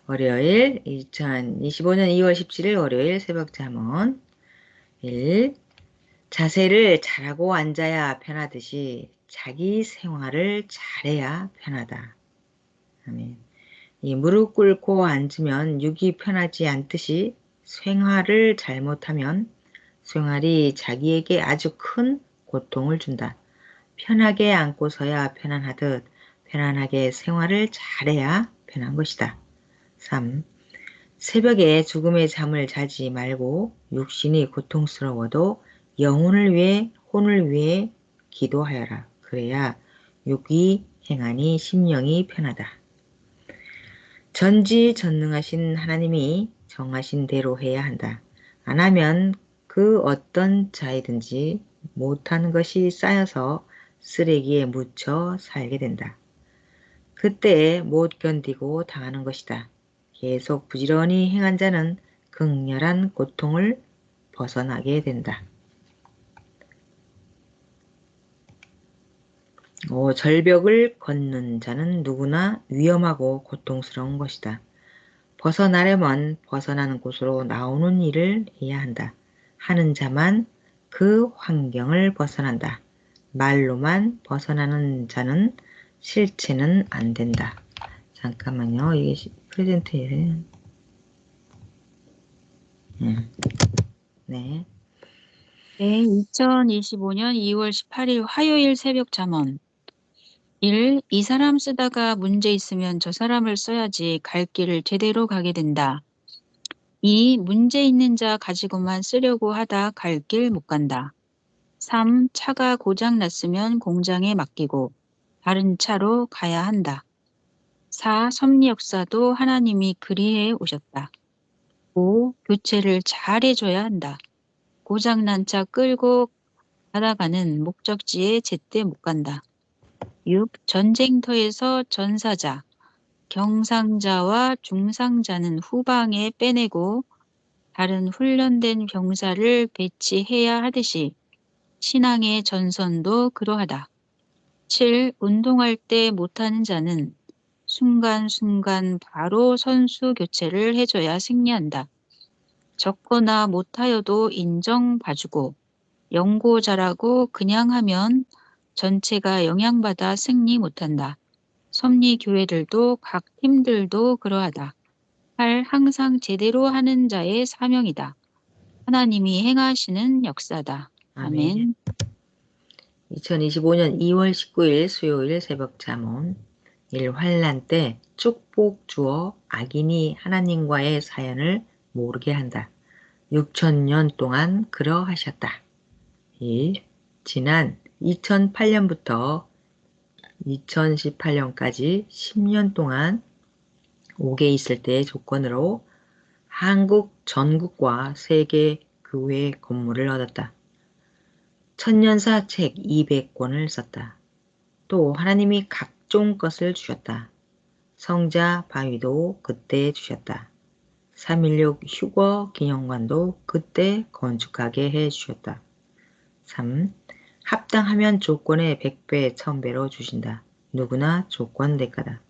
월요일 2025년 2월 17일 월요일 새벽 잠언 1. 자세를 잘하고 앉아야 편하듯이 자기 생활을 잘해야 편하다. 아멘. 이 무릎 꿇고 앉으면 육이 편하지 않듯이 생활을 잘못하면 생활이 자기에게 아주 큰 고통을 준다. 편하게 앉고서야 편안하듯 편안하게 생활을 잘해야 편한 것이다. 3. 새벽에 죽음의 잠을 자지 말고 육신이 고통스러워도 영혼을 위해 혼을 위해 기도하여라. 그래야 육이 행하니 심령이 편하다. 전지전능하신 하나님이 정하신 대로 해야 한다. 안 하면 그 어떤 자이든지 못하는 것이 쌓여서 쓰레기에 묻혀 살게 된다. 그때 못 견디고 당하는 것이다. 계속 부지런히 행한 자는 극렬한 고통을 벗어나게 된다. 절벽을 걷는 자는 누구나 위험하고 고통스러운 것이다. 벗어나려면 벗어나는 곳으로 나오는 일을 해야 한다. 하는 자만 그 환경을 벗어난다. 말로만 벗어나는 자는 실체는 안 된다. 잠깐만요. 이게 프레젠트예요. 네. 네, 2025년 2월 18일 화요일 새벽 잠언. 1. 이 사람 쓰다가 문제 있으면 저 사람을 써야지 갈 길을 제대로 가게 된다. 2. 문제 있는 자 가지고만 쓰려고 하다 갈 길 못 간다. 3. 차가 고장 났으면 공장에 맡기고 다른 차로 가야 한다. 4. 섭리 역사도 하나님이 그리해 오셨다. 5. 교체를 잘 해줘야 한다. 고장난 차 끌고 가다가는 목적지에 제때 못 간다. 6. 전쟁터에서 전사자, 경상자와 중상자는 후방에 빼내고 다른 훈련된 병사를 배치해야 하듯이 신앙의 전선도 그러하다. 7. 운동할 때 못하는 자는 순간순간 바로 선수 교체를 해줘야 승리한다. 적거나 못하여도 인정봐주고 연고 잘하고 그냥 하면 전체가 영향받아 승리 못한다. 섭리 교회들도 각 팀들도 그러하다. 8. 항상 제대로 하는 자의 사명이다. 하나님이 행하시는 역사다. 아멘. 아멘. 2025년 2월 19일 수요일 새벽 잠언 1. 환난 때 축복 주어 악인이 하나님과의 사연을 모르게 한다. 6천년 동안 그러하셨다. 1. 지난 2008년부터 2018년까지 10년 동안 옥에 있을 때의 조건으로 한국 전국과 세계 교회 건물을 얻었다. 천년사 책 200권을 썼다. 또 하나님이 각종 것을 주셨다. 성자 바위도 그때 주셨다. 316 휴거 기념관도 그때 건축하게 해 주셨다. 3. 합당하면 조건에 100배, 1000배로 주신다. 누구나 조건 대가다.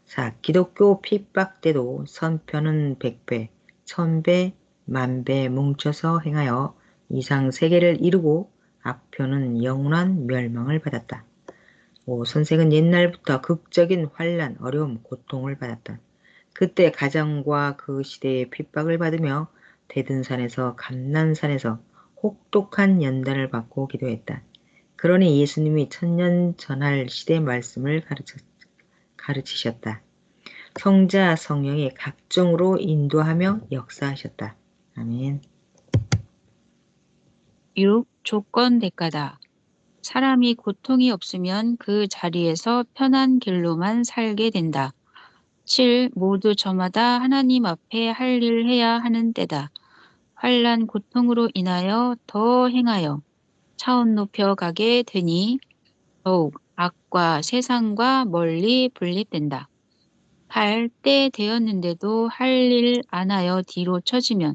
4. 기독교 핍박 때도 선표는 100배, 1000배, 10,000배 뭉쳐서 행하여 이상 세계를 이루고 앞표는 영원한 멸망을 받았다. 5. 선생은 옛날부터 극적인 환란, 어려움, 고통을 받았다. 그때 가정과 그 시대의 핍박을 받으며 대든산에서 감난산에서 혹독한 연단을 받고 기도했다. 그러니 예수님이 천년 전할 시대 말씀을 가르치셨다. 성자 성령이 각종으로 인도하며 역사하셨다. 아멘. 6. 조건 대가다. 사람이 고통이 없으면 그 자리에서 편한 길로만 살게 된다. 7. 모두 저마다 하나님 앞에 할 일 해야 하는 때다. 환난 고통으로 인하여 더 행하여 차원 높여 가게 되니 더욱 악과 세상과 멀리 분립된다. 8. 때 되었는데도 할 일 안 하여 뒤로 처지면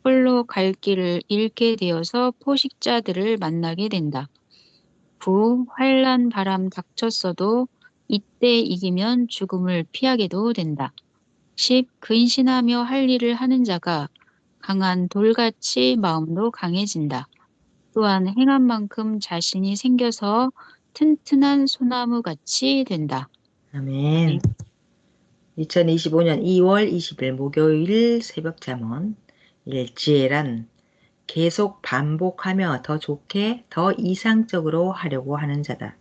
홀로 갈 길을 잃게 되어서 포식자들을 만나게 된다. 9. 환난 바람 닥쳤어도 이때 이기면 죽음을 피하게도 된다. 10. 근신하며 할 일을 하는 자가 강한 돌같이 마음도 강해진다. 또한 행한 만큼 자신이 생겨서 튼튼한 소나무같이 된다. 아멘. 아멘. 2025년 2월 20일 목요일 새벽 잠언. 일지혜란 계속 반복하며 더 좋게, 더 이상적으로 하려고 하는 자다.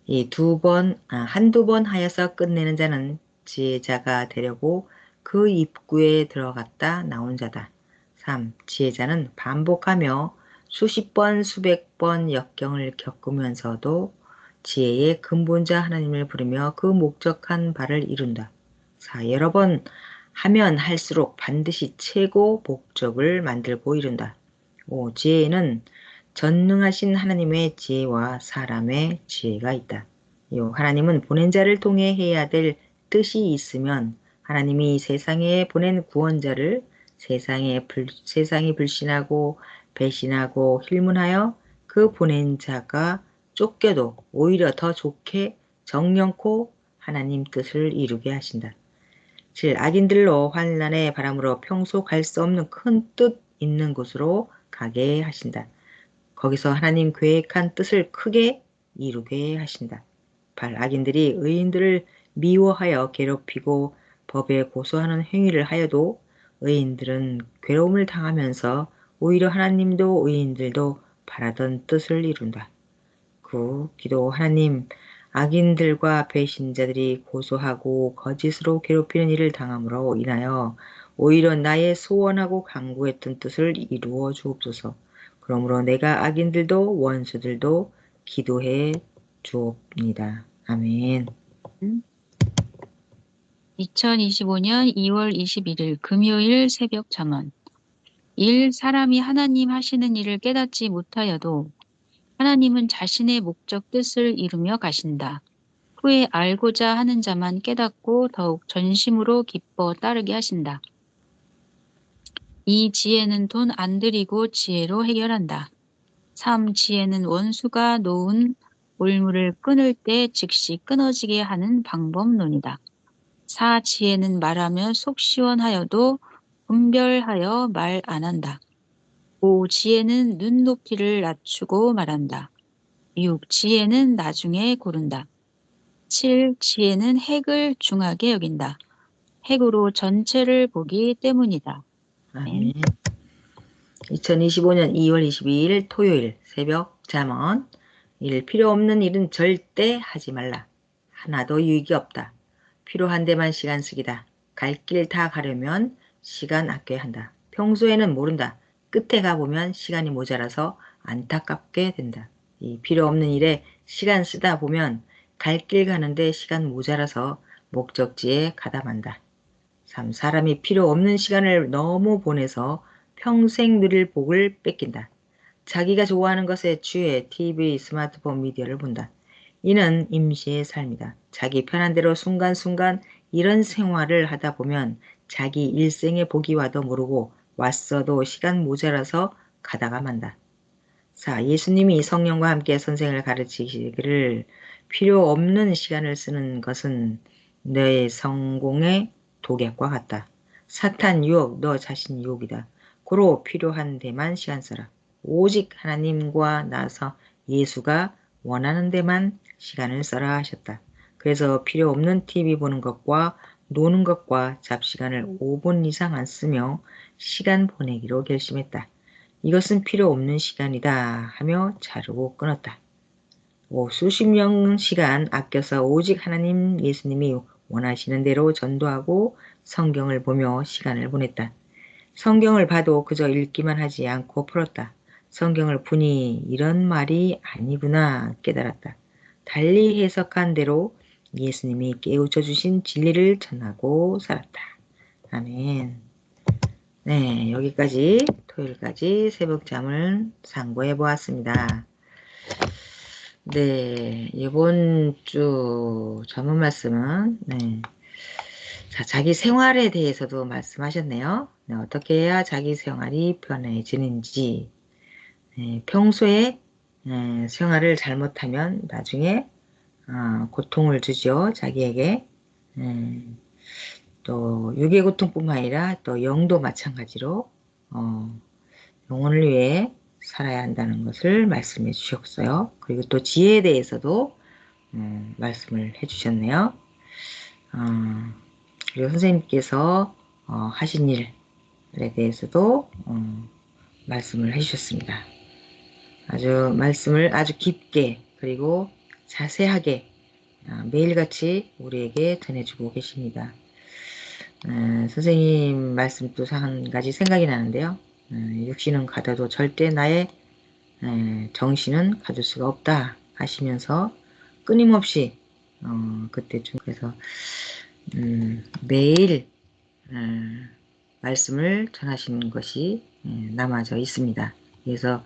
한두 번 하여서 끝내는 자는 지혜자가 되려고 그 입구에 들어갔다 나온 자다. 3. 지혜자는 반복하며 수십 번, 수백 번 역경을 겪으면서도 지혜의 근본자 하나님을 부르며 그 목적한 바를 이룬다. 4. 여러 번 하면 할수록 반드시 최고 목적을 만들고 이룬다. 5. 지혜에는 전능하신 하나님의 지혜와 사람의 지혜가 있다. 하나님은 보낸 자를 통해 해야 될 뜻이 있으면 하나님이 세상에 보낸 구원자를 세상이 불신하고 배신하고 힐문하여 그 보낸 자가 쫓겨도 오히려 더 좋게 정령코 하나님 뜻을 이루게 하신다. 7. 악인들로 환난의 바람으로 평소 갈 수 없는 큰 뜻 있는 곳으로 가게 하신다. 거기서 하나님 계획한 뜻을 크게 이루게 하신다. 8. 악인들이 의인들을 미워하여 괴롭히고 법에 고소하는 행위를 하여도 의인들은 괴로움을 당하면서 오히려 하나님도 의인들도 바라던 뜻을 이룬다. 9. 기도 하나님, 악인들과 배신자들이 고소하고 거짓으로 괴롭히는 일을 당함으로 인하여 오히려 나의 소원하고 간구했던 뜻을 이루어 주옵소서. 그러므로 내가 악인들도 원수들도 기도해 주옵니다. 아멘. 2025년 2월 21일 금요일 새벽 잠언. 1. 사람이 하나님 하시는 일을 깨닫지 못하여도 하나님은 자신의 목적 뜻을 이루며 가신다. 후에 알고자 하는 자만 깨닫고 더욱 전심으로 기뻐 따르게 하신다. 이 지혜는 돈 안 들이고 지혜로 해결한다. 3. 지혜는 원수가 놓은 올무를 끊을 때 즉시 끊어지게 하는 방법론이다. 4. 지혜는 말하면 속 시원하여도 분별하여 말 안 한다. 5. 지혜는 눈높이를 낮추고 말한다. 6. 지혜는 나중에 고른다. 7. 지혜는 핵을 중하게 여긴다. 핵으로 전체를 보기 때문이다. 아멘. 2025년 2월 22일 토요일 새벽 잠언. 필요 없는 일은 절대 하지 말라. 하나도 유익이 없다. 필요한 데만 시간 쓰기다. 갈 길 다 가려면 시간 아껴야 한다. 평소에는 모른다. 끝에 가보면 시간이 모자라서 안타깝게 된다. 이 필요 없는 일에 시간 쓰다 보면 갈 길 가는데 시간 모자라서 목적지에 가다 만다. 3. 사람이 필요 없는 시간을 너무 보내서 평생 누릴 복을 뺏긴다. 자기가 좋아하는 것에 취해 TV, 스마트폰, 미디어를 본다. 이는 임시의 삶이다. 자기 편한 대로 순간순간 이런 생활을 하다 보면 자기 일생의 복이 와도 모르고 왔어도 시간 모자라서 가다가 만다. 4. 예수님이 성령과 함께 선생을 가르치시기를 필요 없는 시간을 쓰는 것은 너의 성공의 독약과 같다. 사탄 유혹, 너 자신 유혹이다. 고로 필요한 데만 시간 써라. 오직 하나님과 나서 예수가 원하는 데만 시간을 써라 하셨다. 그래서 필요 없는 TV 보는 것과 노는 것과 잡시간을 5분 이상 안 쓰며 시간 보내기로 결심했다. 이것은 필요 없는 시간이다 하며 자르고 끊었다. 수십 년 시간 아껴서 오직 하나님 예수님이 원하시는 대로 전도하고 성경을 보며 시간을 보냈다. 성경을 봐도 그저 읽기만 하지 않고 풀었다. 성경을 보니 이런 말이 아니구나 깨달았다. 달리 해석한 대로 예수님이 깨우쳐 주신 진리를 전하고 살았다. 아멘. 네, 여기까지 토요일까지 새벽잠을 상고해 보았습니다. 네, 이번 주 전문 말씀은 자, 자기 생활에 대해서도 말씀하셨네요. 네, 어떻게 해야 자기 생활이 편해지는지, 평소에 생활을 잘못하면 나중에 고통을 주죠, 자기에게. 또 육의 고통뿐만 아니라 또 영도 마찬가지로 영혼을 위해 살아야 한다는 것을 말씀해 주셨어요. 그리고 또 지혜에 대해서도 말씀을 해 주셨네요. 그리고 선생님께서 하신 일에 대해서도 말씀을 해 주셨습니다. 아주 말씀을 아주 깊게 그리고 자세하게 매일같이 우리에게 전해주고 계십니다. 선생님 말씀 또 한 가지 생각이 나는데요. 육신은 가져도 절대 나의 정신은 가질 수가 없다 하시면서 끊임없이 그때 좀 그래서 매일 말씀을 전하시는 것이 남아져 있습니다. 그래서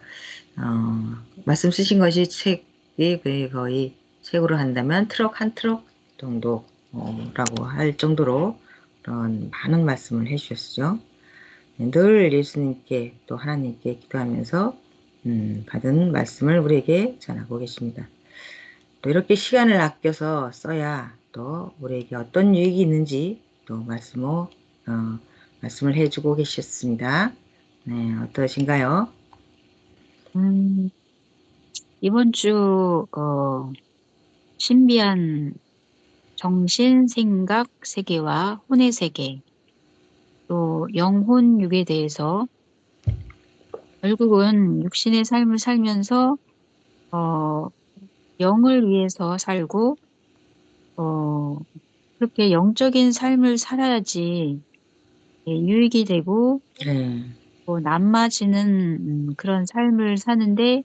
말씀 쓰신 것이 책이 거의 책으로 한다면 트럭 한 트럭 정도라고 할 정도로 그런 많은 말씀을 해주셨죠. 늘 예수님께 또 하나님께 기도하면서 받은 말씀을 우리에게 전하고 계십니다. 또 이렇게 시간을 아껴서 써야 또 우리에게 어떤 유익이 있는지 또 말씀을 해주고 계셨습니다. 네, 어떠신가요? 음, 이번 주, 신비한 정신, 생각 세계와 혼의 세계, 또 영혼, 육에 대해서 결국은 육신의 삶을 살면서, 어, 영을 위해서 살고, 어, 그렇게 영적인 삶을 살아야지 예, 유익이 되고, 네, 또 남아지는 그런 삶을 사는데,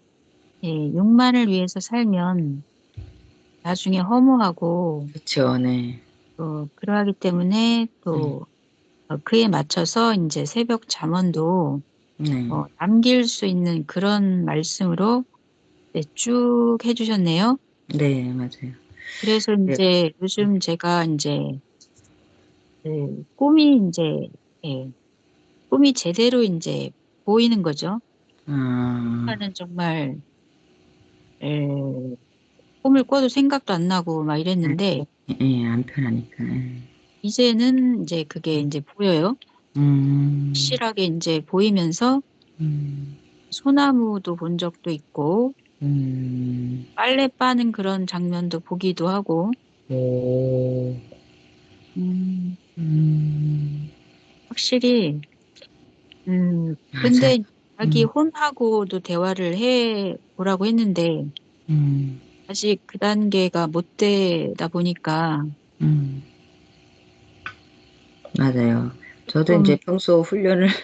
예, 육만을 위해서 살면 나중에 허무하고, 그쵸, 네, 또 그러하기 때문에 네, 또 그에 맞춰서 이제 새벽 잠언도 네, 남길 수 있는 그런 말씀으로 네, 쭉 해주셨네요. 네, 맞아요. 그래서 네, 이제 요즘 제가 이제 꿈이 이제 예, 꿈이 제대로 이제 보이는 거죠. 아, 나는 정말 에, 꿈을 꿔도 생각도 안 나고 막 이랬는데 안 편하니까. 이제는 이제 그게 이제 보여요. 음, 확실하게 이제 보이면서 음, 소나무도 본 적도 있고 음, 빨래 빠는 그런 장면도 보기도 하고 오, 음, 음, 확실히 맞아요. 근데 자기 음, 혼하고도 대화를 해 보라고 했는데 음, 아직 그 단계가 못 되다 보니까 음, 맞아요. 저도 좀 이제 평소 훈련을 이제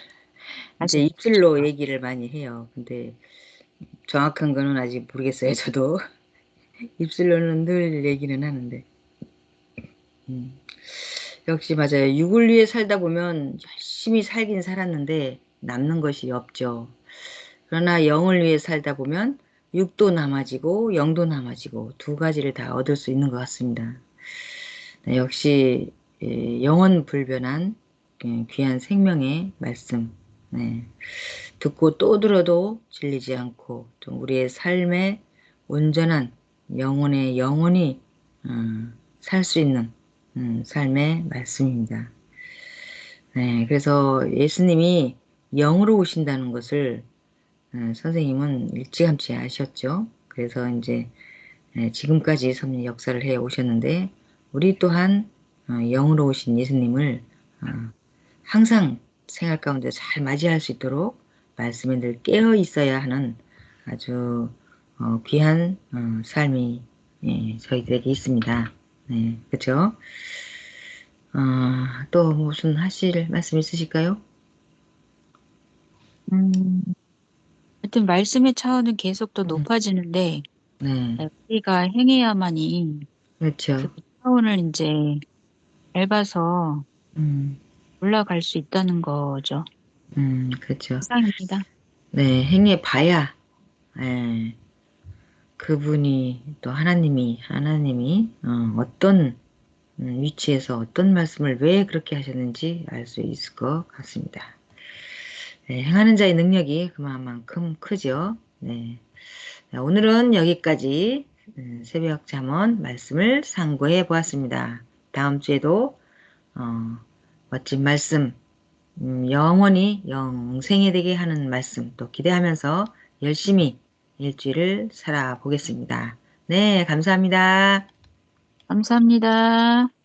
아직 입술로 얘기를 많이 해요. 근데 정확한 거는 아직 모르겠어요. 저도 입술로는 늘 얘기는 하는데. 음. 역시 맞아요. 육을 위해 살다 보면 열심히 살긴 살았는데 남는 것이 없죠. 그러나 영을 위해 살다 보면 육도 남아지고 영도 남아지고 두 가지를 다 얻을 수 있는 것 같습니다. 네, 역시 영원 불변한 귀한 생명의 말씀. 네, 듣고 또 들어도 질리지 않고 좀 우리의 삶에 온전한 영혼의 영혼이 살 수 있는 삶의 말씀입니다. 네, 그래서 예수님이 영으로 오신다는 것을 선생님은 일찌감치 아셨죠. 그래서 이제 지금까지 섭리 역사를 해 오셨는데 우리 또한 영으로 오신 예수님을 어, 항상 생활 가운데 잘 맞이할 수 있도록 말씀에 늘 깨어 있어야 하는 아주 귀한 삶이 저희들에게 있습니다. 네, 그렇죠? 또 무슨 하실 말씀 있으실까요? 음, 하여튼 말씀의 차원은 계속 더 음, 높아지는데 네, 우리가 행해야만이 그 그렇죠. 차원을 이제 밟아서 음, 올라갈 수 있다는 거죠. 그렇죠. 이상입니다. 네, 행해 봐야 예, 그분이 또 하나님이 어떤 위치에서 어떤 말씀을 왜 그렇게 하셨는지 알 수 있을 것 같습니다. 네, 행하는 자의 능력이 그만큼 크죠. 네, 자, 오늘은 여기까지 새벽 잠언 말씀을 상고해 보았습니다. 다음 주에도 어, 멋진 말씀, 영원히 영생에 되게 하는 말씀 또 기대하면서 열심히 일주일을 살아보겠습니다. 네, 감사합니다. 감사합니다.